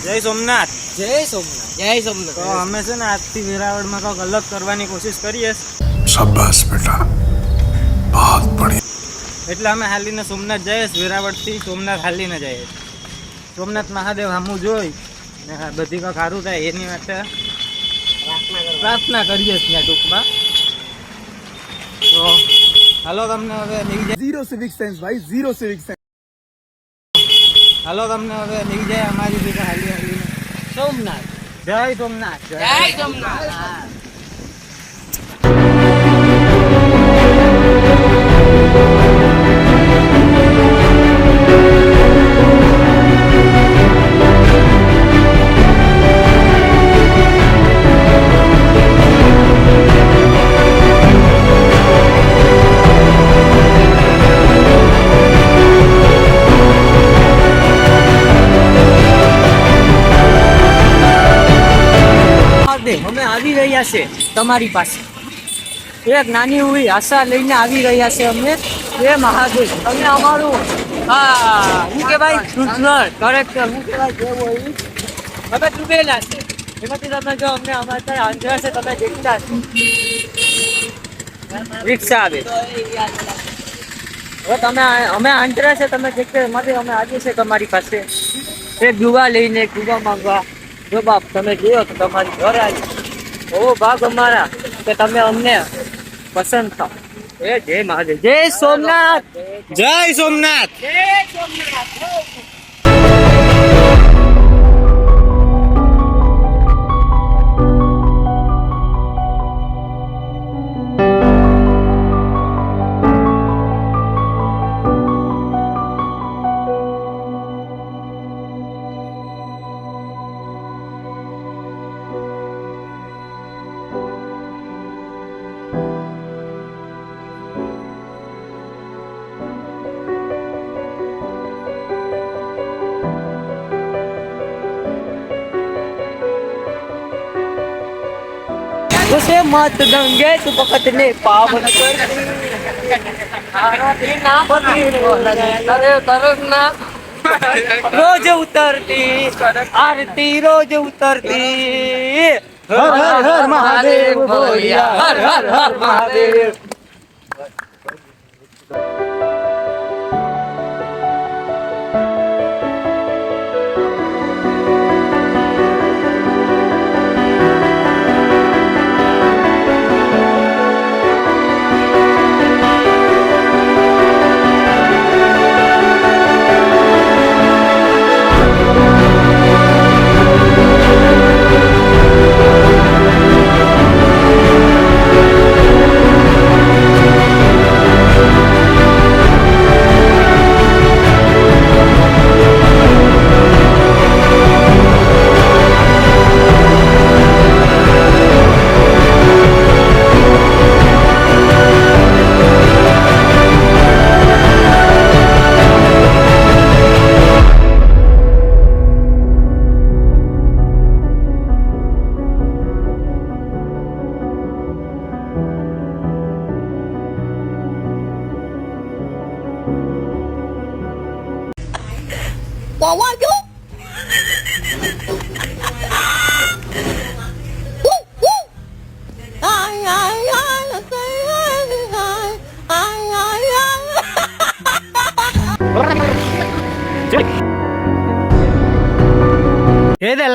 જય સોમનાથ. જય સોમનાથ. જય સોમનાથ. તો અમે છે ને આજથી વેરાવળમાં કંઈક અલગ કરવાની કોશિશ કરીએ. શાબાશ બેટા, બહુત બઢિયા. એટલે અમે હાલીને સોમનાથ જઈએ, વેરાવળથી સોમનાથ હાલીને જઈએ. સોમનાથ મહાદેવ સામું જોઈ ને બધી કંઈક સારું થાય એની માટે પ્રાર્થના કરીએ ત્યાં ટૂંકમાં. તો હાલો તમને હવે લઈ જાય. ઝીરો સિવિક સેન્સ ભાઈ, ઝીરો સિવિક સેન્સ. હાલો તમને હવે લઈ જાય અમારી ભેગા હાલીને સોમનાથ. જય સોમનાથ. જય સોમનાથ. અમે આવી રહ્યા છે તમારી પાસે એક નાની એવી આશા લઈને આવી રહ્યા છે અમે. એ મહાદેવ તમે અમારું શું કહેવાય કરેક્ટ શું કહેવાય જેવું હોય અમે ડૂબેલા છે એમાંથી તમે જો અમને અમારા ત્યાં આંધ્રા છે તમે દેખતા રિક્ષા આવે હવે તમે અમે આંધ્રા છે તમે દેખતા એમાંથી અમે આવીએ છીએ તમારી પાસે એક દુવા લઈને દુવા માંગવા. જો બાપ તમે જોયો તો તમારી ઘરે આવી ઓ ભાગ અમારા કે તમે અમને પસંદ થાવ. એ જય મહાદેવ. જય સોમનાથ. જય સોમનાથ. જય સોમનાથ. उसे मत गंगे तू पकड़ने पावन रोज उतरती आरती रोज उतरती. હર હર હર મહાદેવ બોલિયા, हर हर हर महादेव.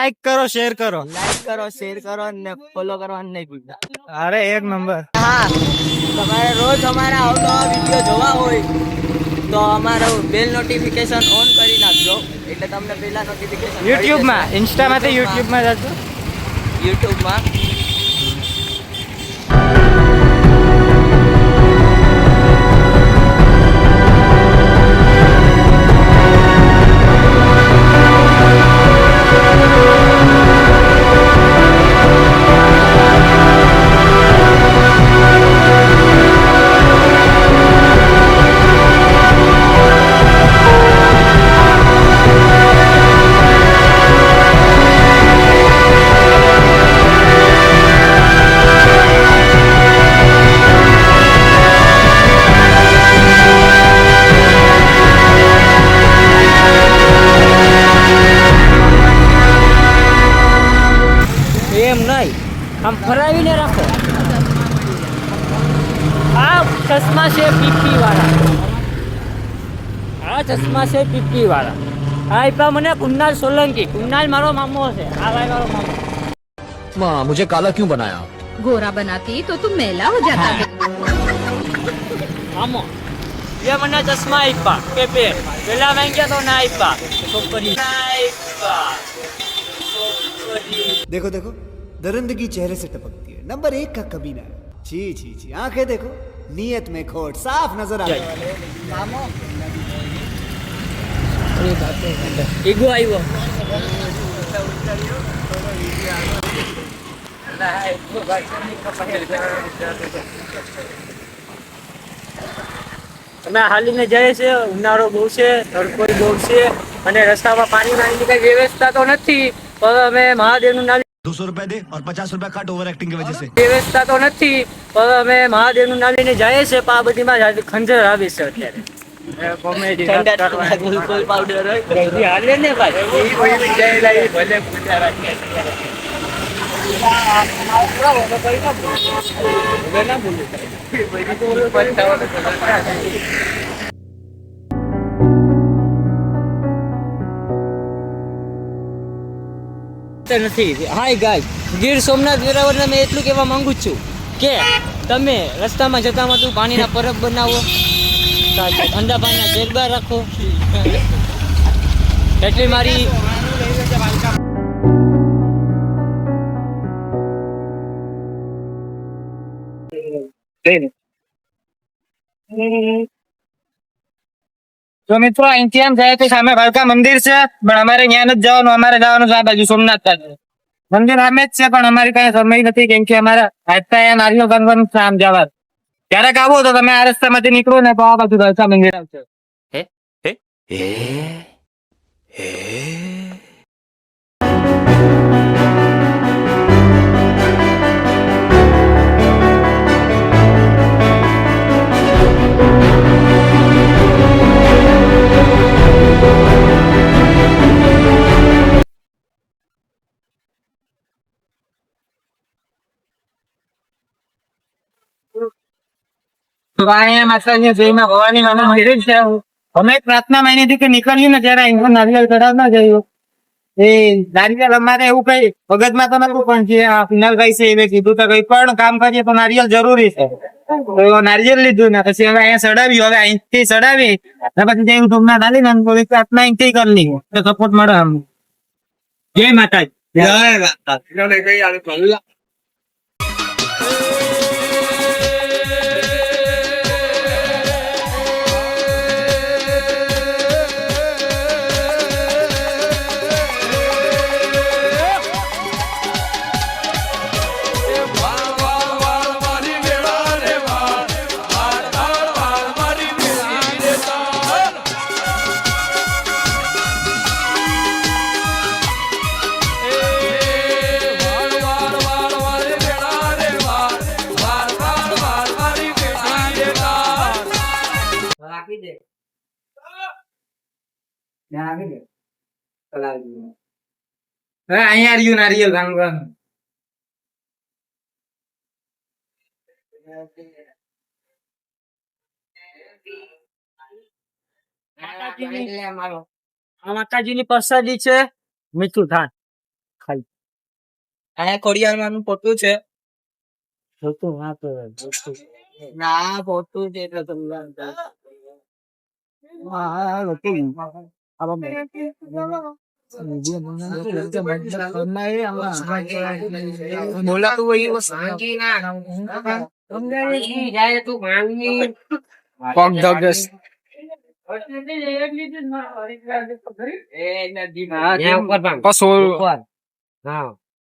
લાઈક કરો, શેર કરો. લાઈક કરો, શેર કરો અને ફોલો કરવાનું નહીં ભૂલતા. અરે એક નંબર. હા, તમારે રોજ અમારા અવનવા વિડીયો જોવા હોય તો અમારો બેલ નોટિફિકેશન ઓન કરી નાખજો એટલે તમને પહેલા નોટિફિકેશન યુટ્યુબમાં, ઇન્સ્ટામાંથી યુટ્યુબમાં જજો. યુટ્યુબમાં આમ ફરાવીને રાખો. આ ચશ્મા છે પીપી વાળા. આ ચશ્મા છે પીપી વાળા. આ આપ્યા મને કુનાલ સોલંકી. કુનાલ મારો મામો છે. આ ભાઈ મારો મામો. माँ मुझे काला क्यों बनाया? गोरा बनाती तो तुम मैला हो जाता है. મામો એ મને ચશ્મા આપ્યા કે પેલા માંગ્યા તો ના આપ્યા. છોકરી ના આપ્યા. देखो देखो दरिंदगी चेहरे से टपकती है नंबर 1 का कमीना है जी जी जी आंखें देखो नीयत में खोट साफ नजर आ रहा है ઈગો આવ્યો. અમે હાલીને જઈએ છીએ. ઉનાળો બહુ છે, તડકો બહુ છે અને રસ્તામાં પાણી નાની કઈ વ્યવસ્થા તો નથી. પણ અમે મહાદેવનું નામ 200 रुपए दे और 50 रुपए काट ओवर एक्टिंग की वजह से. વ્યવસ્થા તો નથી. પણ અમે મહાદેવનું નામ લઈને જઈએ છીએ. પણ આ બધીમાં ખંજર આવી છે અત્યારે. કોમેડી પાવડર હાલે ને નથી. હાય ગાય ગીર સોમનાથ વેરાવળને મેં એટલું કહેવા માંગુ છું કે તમે રસ્તામાં જતામાં તું પાણીના પરબ બનાવો, ઠંડા પાણીના ગરબા રાખો. એટલી મારી તો મિત્રો અહીંથી આમ જાય તો સામે ભાલકા મંદિર છે, પણ અમારે ત્યાં નથી જવાનું. અમારે જવાનું છે આ બાજુ સોમનાથ બાજુ. મંદિર સામે જ છે પણ અમારી કઈ સમય નથી, કેમ કે અમારા હાથતા નારિયેળ બાંધવાનું છે આમ જવા. ક્યારેક આવો તો તમે આ રસ્તામાંથી નીકળો ને તો આ બાજુ ભાલકા મંદિર આવશે. તો અહીંયા માતાજી જયમાં ભવાની માનો મંદિર છે. અમે પ્રાર્થના માની હતી કે નીકળ્યું ને ત્યારે અહીં નારિયેળ ચડાવ ના જયું. એ નારિયેળ અમારે એવું કઈ ભગતમાં તો નતું, પણ જે ફિનાલભાઈ છે એને કીધું તો કઈ પણ કામ કરીએ તો નારિયેળ જરૂરી છે. તો નારિયેળ લીધું ને પછી હવે અહીંયા ચડાવ્યું. હવે અહીંથી ચડાવી ને પછી જઈને સોમનાથ આલી ને થોડી પ્રાર્થના અહીંથી કરી તો સપોર્ટ મળે અમને. જય માતાજી. જય માતાજી. અહીંયા રહ્યું નારિયેળ ભાંગવાનું. માતાજીની પ્રસાદી છે મીઠું ધાન ખાલી. અહીંયા ખોડિયારમાંનું પોતું છે. ના પોતું છે એટલે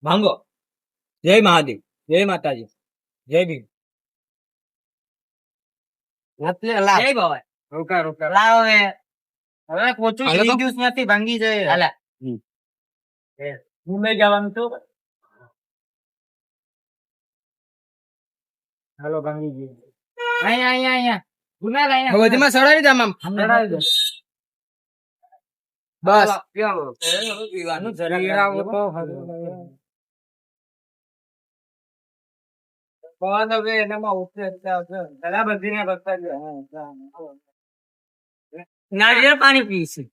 ભાંગો. જય મહાદેવ, જય માતાજી, જય ભીમ, જય બાબા. રોકા રોકા લાવ હવે પોચું થઈ ગયું નથી, ભાંગી જાય. હાલા મુંબઈ જવાનું તો હાલો ભાંગી ગયું. અહીંયા અહીંયા અહીંયા ગુના લાયા બધીમાં સડાવી દે. આમ સડાવી દે બસ. પીવાનું જરા પવન હવે એનામાં ઉઠે એટલે આવશે. પેલા બધીને ભરતા જ હોય. નારિયેળ પાણી પીશું.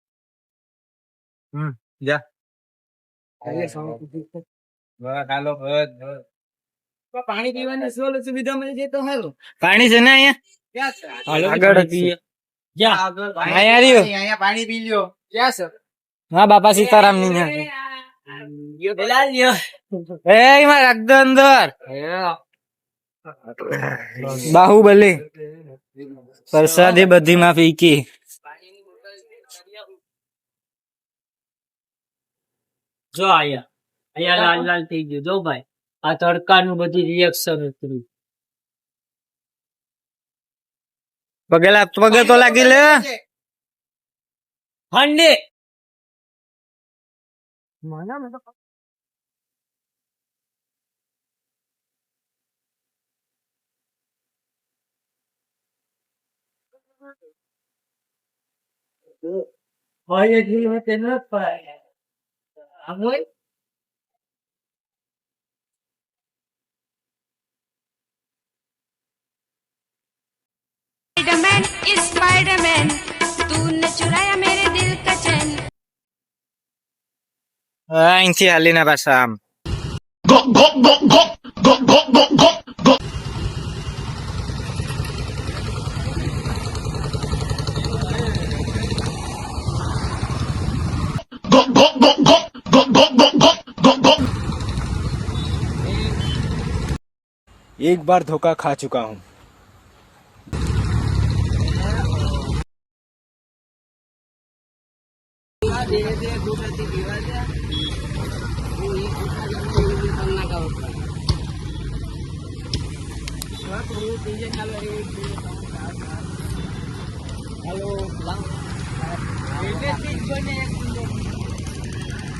જા હાલો પાણી પીવાની સુવિધા મળી જાય તો સારું. પાણી છે ને અહીંયા આગળ પીએ. અહીંયા રહ્યો. અહીંયા પાણી પી લ્યો. ક્યાં છે? હા બાપા સીતારામ ની પેલા લ્યો. એમાં રાખ દો અંદર. બાહુબલી પ્રસાદી બધી માં ફીકી. જો અહીંયા લાલ લાલ થઈ ગયું. જો ભાઈ આ તડકાનું બધી રિએક્શન હતું. પગે તો લાગી લે. હંડે હોય એટલી વાત ન પાય. આમ હોય स्पाइडरमैन स्पाइडरमैन तूने चुराया मेरे दिल का चैन અહીંથી હાલીને પાછા આમ एक बार धोखा खा चुका हूँ.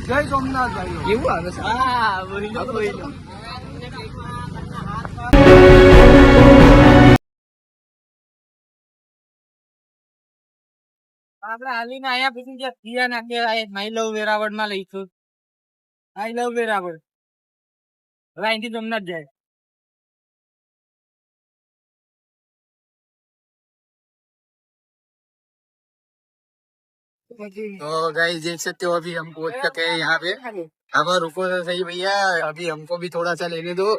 जय सोमनाथ भाई. કેવું આવે છે? હા બોલી લો. આપડે હાલીને અહીંયા પછી જે થિયા નાખે આઈ લવ વેરાવળ માં લઈશું. આઈ લવ વેરાવળ હવે અહીંથી તમને જ જાય. तो गाइस देख सकते हो अभी हम पहुंच चुके हैं यहाँ पे. अब रुको तो सही भैया, अभी हमको भी थोड़ा सा लेने दो.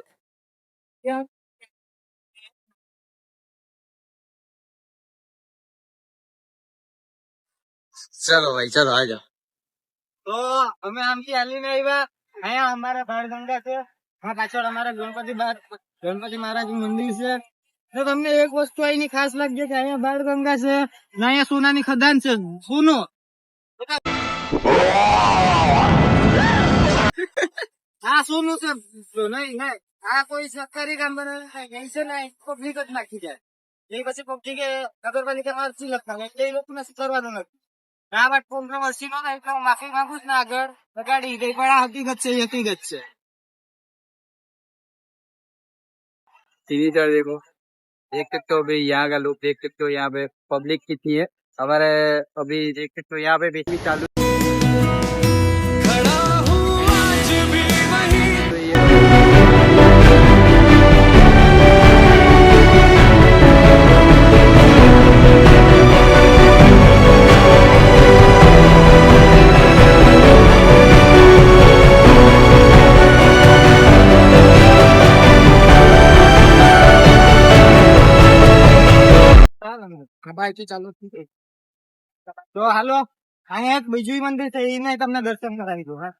चलो भाई चलो आ जाओ. તો અમે આમથી હાલીને આવ્યા. અહીંયા અમારા બાળગંગા છે. હા પાછળ અમારા ગણપતિ મહારાજ નું મંદિર છે. તો તમને એક વસ્તુ અહીંની ખાસ લાગશે કે અહીંયા બાળગંગા છે ને અહીંયા સોનાની ખદાન છે. સોનું આ સોનું છે. નહીં આ કોઈ સરકારી કામ બનાવે છે ને પબ્લિક જ નાખી જાય. એ પછી પબ્લિક નગરપાલિકા અરજી લખાવે એટલે એ લોકોને શું કરવાનું નથી. આ વાત કોન્ટ્રોવર્સી નો થાય એટલે હું માફી માંગુ છું ને આગળ બગાડી ગઈ પણ આ હકીકત છે એ હકીકત છે. टीवी पर देखो, देख सकते हो अभी यहाँ का लोग देख सकते हो यहाँ पे पब्लिक कितनी है. हमारे अभी देख सकते हो यहाँ पे बेसिकली चालू ચાલુ. તો હાલો અહીંયા એક બીજું મંદિર છે એને તમને દર્શન કરાવી દો. હા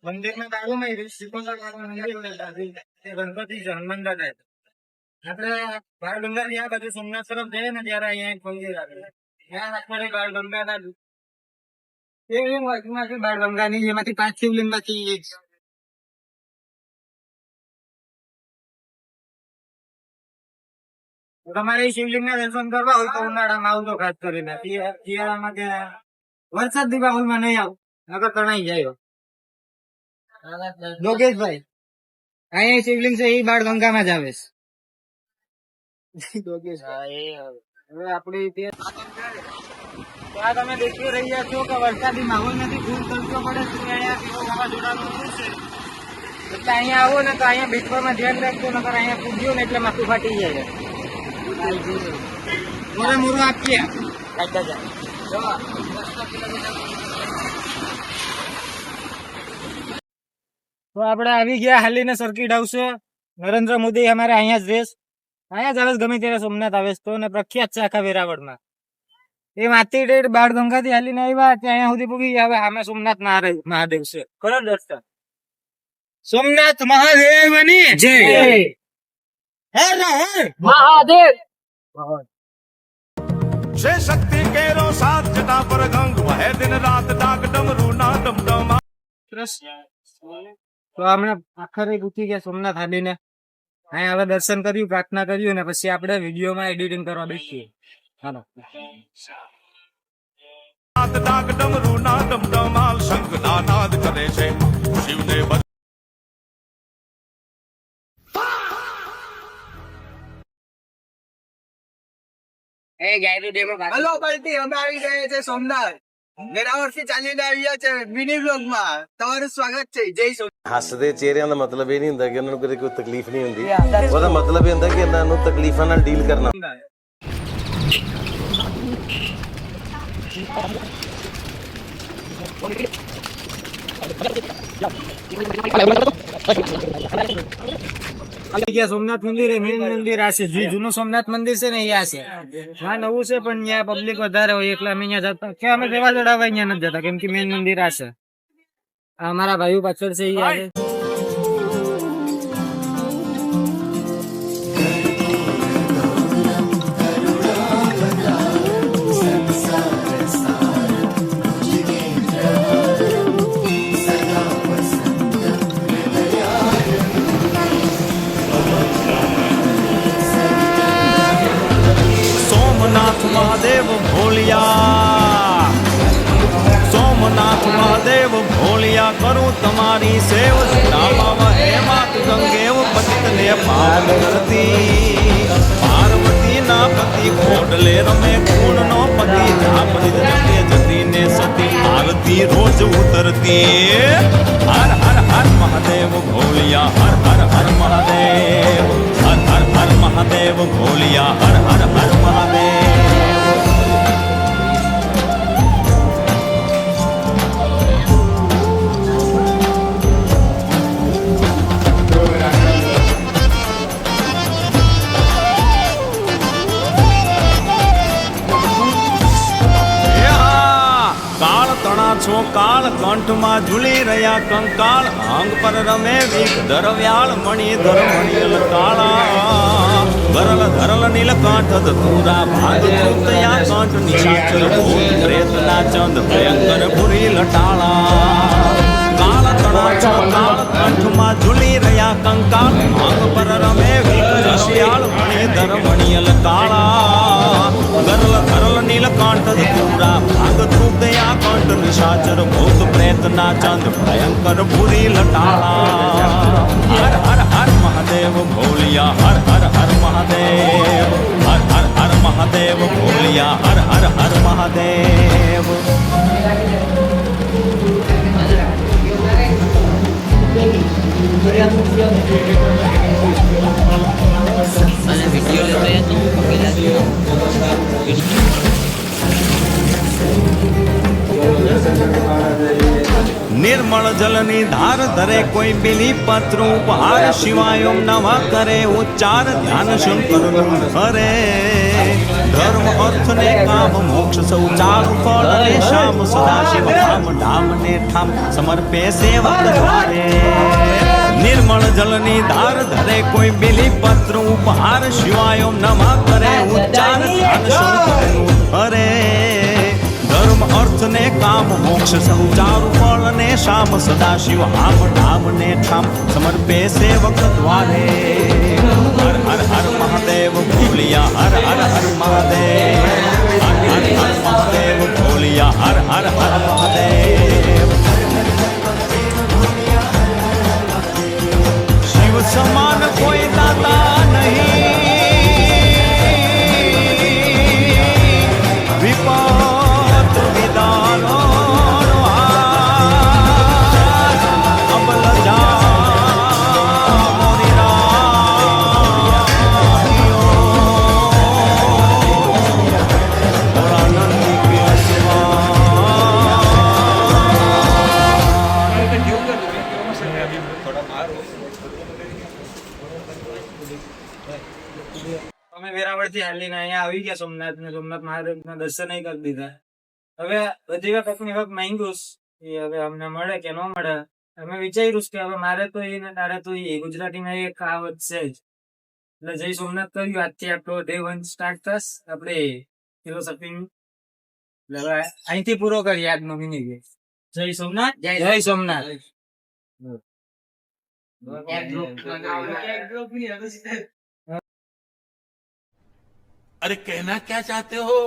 મંદિર ના બાજુમાં ગણપતિ હનુમાન દાદા. આપડે બાળગંગા ની આ બાજુ સોમનાથ તરફ જઈએ ને ત્યારે અહીંયા એક મંદિર આવે. ત્યાં આપણે બાળગંગા ના બાળગંગા ની જેમાંથી 5 શિવલિંગ માંથી એક. તમારે શિવલિંગ ના દર્શન કરવા હોય તો ઉનાળામાં આવતો ખાસ કરીને. શિયાળામાં કે વરસાદ દીપાવલીમાં નહીં આવું નકર તણાઈ જાય. યોગેશભાઈ અહીંયા શિવલિંગ છે એ બાળગંગામાં જ આવે છે. યોગેશ હવે આપણી તો આ તમે દેખી રહ્યા છો કે વરસાદી માહોલ નથી, ફૂલ તડકો પડે છે. અહીંયા કેવો વાવાઝોડાનું શું છે એટલે અહીંયા આવો ને તો અહીંયા બેઠવામાં ધ્યાન રાખજો, નકર અહીંયા કૂદ્યો ને એટલે માથું ફાટી જાય. મોરે આપીએ તો આપણે આવી ગયા હાલીને સર્કિટ હાઉસ. નરેન્દ્ર મોદી અમારે અહીંયા જ રહેશ, અહીંયા જ આવે ગમે ત્યારે સોમનાથ આવે તો, ને પ્રખ્યાત છે આખા વેરાવળમાં. એ માતી ડેટ બાળ ગંગાથી હાલીને આવ્યા ત્યાં અહીંયા સુધી પૂગી ગયા. હવે અમે સોમનાથ મહાદેવ છે, કરો દર્શન. સોમનાથ મહાદેવની જય. હર હર મહાદેવ. से शक्ति केरो साथ जटा पर गंग वह दिन रात डाक डमरू ना डम डम. તો હમણાં આખરે પૂછી ગયા સોમનાથ હાલીને. અહીંયા હવે દર્શન કર્યું, પ્રાર્થના કર્યું, ને પછી આપણે વિડીયોમાં એડિટિંગ કરવા બેસીએ. હાલો. रात डाक डमरू ना डम डमाल शंख नाद करे છે શિવને હલો પલટી, અમે આવી ગયા છે સોમનાથ. વેરાવળથી ચાલીને આવ્યા છે મિની બ્લોગમાં. તમારું સ્વાગત છે. જય સોમનાથ. ਹੱਸਦੇ ਚਿਹਰਿਆਂ ਦਾ ਮਤਲਬ ਇਹ ਨਹੀਂ ਹੁੰਦਾ ਕਿ ਉਹਨਾਂ ਨੂੰ ਕਦੇ ਕੋਈ ਤਕਲੀਫ ਨਹੀਂ ਹੁੰਦੀ, ਉਹਦਾ ਮਤਲਬ ਇਹ ਹੁੰਦਾ ਕਿ ਇਹਨਾਂ ਨੂੰ ਤਕਲੀਫਾਂ ਨਾਲ ਡੀਲ ਕਰਨਾ. આવી ગયા સોમનાથ મંદિર. મેન મંદિર આ છે, જૂનું સોમનાથ મંદિર છે ને એ આ છે. હા નવું છે પણ ત્યાં પબ્લિક વધારે હોય એટલે અમે અહીંયા જતા કે અમે દેવા ચડાવવા અહીંયા નથી જતા, કેમ કે મેન મંદિર આ છે. આ અમારા ભાઈઓ પાછળ છે એ આવે. સોમનાથ મહાદેવ ભોલિયા, સોમનાથ મહાદેવ ભોલિયા કરું તમારી સેવ. નામા હે માત ગંગેવ પતિત ને પાવન કરતી. પાર્વતી ના પતિ ખોડલે રમે ખૂણ નો પતિ. ઝાપડી જતે જતી ને સતી આરતી રોજ ઉતરતી. હર હર હર મહાદેવ ભોલિયા, હર હર હર મહાદેવ, હર હર હર મહાદેવ ભોલિયા, હર હર હર મહાદેવ. કાળ તણા છો કાળ કંઠમાં ઝૂલી રહ્યા કંકાળ. અંગ પર રમે વિખ ધરવ્યાળ મણિ ધર મણિયલ કાળા. ગરલ ધરલ નીલકાંઠ ધતુરા ભાગ તૃતયા કંઠ નિશાચર ભૂત પ્રેતના ચંદ ભયંકર પુરી લટાળા. કાળ તણા છો કાળ કંઠમાં ઝૂલી રહ્યા કંકાળ. અંગ પર રમે વિખ ધરવ્યાળ મણિ ધર મણિયલ કાળા. ગરલ ધરલ નીલકાંઠ ધતુરા ભાગ તૃતયા કંઠ નિશાચર ભૂત પ્રેતના ચંદ ભયંકર પુરી લટાળા. હર હર હર મહાદેવ ભોલિયા, હર હર હર મહાદેવ, હર હર હર મહાદેવ ભોલિયા, હર હર હર મહાદેવ. નિર્મળ જલની ધાર ધરે કોઈ બિલી પત્ર ઉપહાર. શિવાય ઓમ નમઃ કરે ઉચ્ચાર ધ્યાન શંકરનું હરે. ધર્મ અર્થ ને કામ મોક્ષ સૌ ચાર ફળ ને શામ. સદાશિવ ધામ ધામ ને ઠામ સમર્પે સેવક દ્વારે. નિર્મળ જલની ધાર ધરે કોઈ બિલી પત્ર ઉપહાર. શિવાય ઓમ નમઃ કરે ઉચ્ચાર ધ્યાન શંકરનું હરે. ધર્મ અર્થ ને કામ મોક્ષ સૌ ચારુ ફળ ને શામ. સદાશિવ આમ ધામ ને ઠામ સમર્પે સેવક દ્વારે. હર હર હર મહાદેવ ભોલિયા, હર હર હર મહાદેવ, હર હર હર મહાદેવ ભોલિયા, હર હર હર મહાદેવ. શિવ સમાન કોઈ દાતા નહીં. અમે વેરાવળ થી હાલીને અહીંયા આવી ગયા સોમનાથ ને સોમનાથ મહાદેવના દર્શન કરી દીધા. હવે બધી વખત ની વખત માંગ્યું એ હવે અમને મળે કે ન મળે. અમે વિચાર્યું કે હવે મારે તો એ ને તારે તો એ ગુજરાતીમાં એક કહાવત છે જ. એટલે જય સોમનાથ કર્યું. આજથી આપણો ડે 1 સ્ટાર્ટ થશે આપણે ફિલોસોફી. એટલે હવે અહીંથી પૂરો કરીએ આજનો મિનિંગ. જય સોમનાથ, જય સોમનાથ. अरे कहना क्या चाहते हो?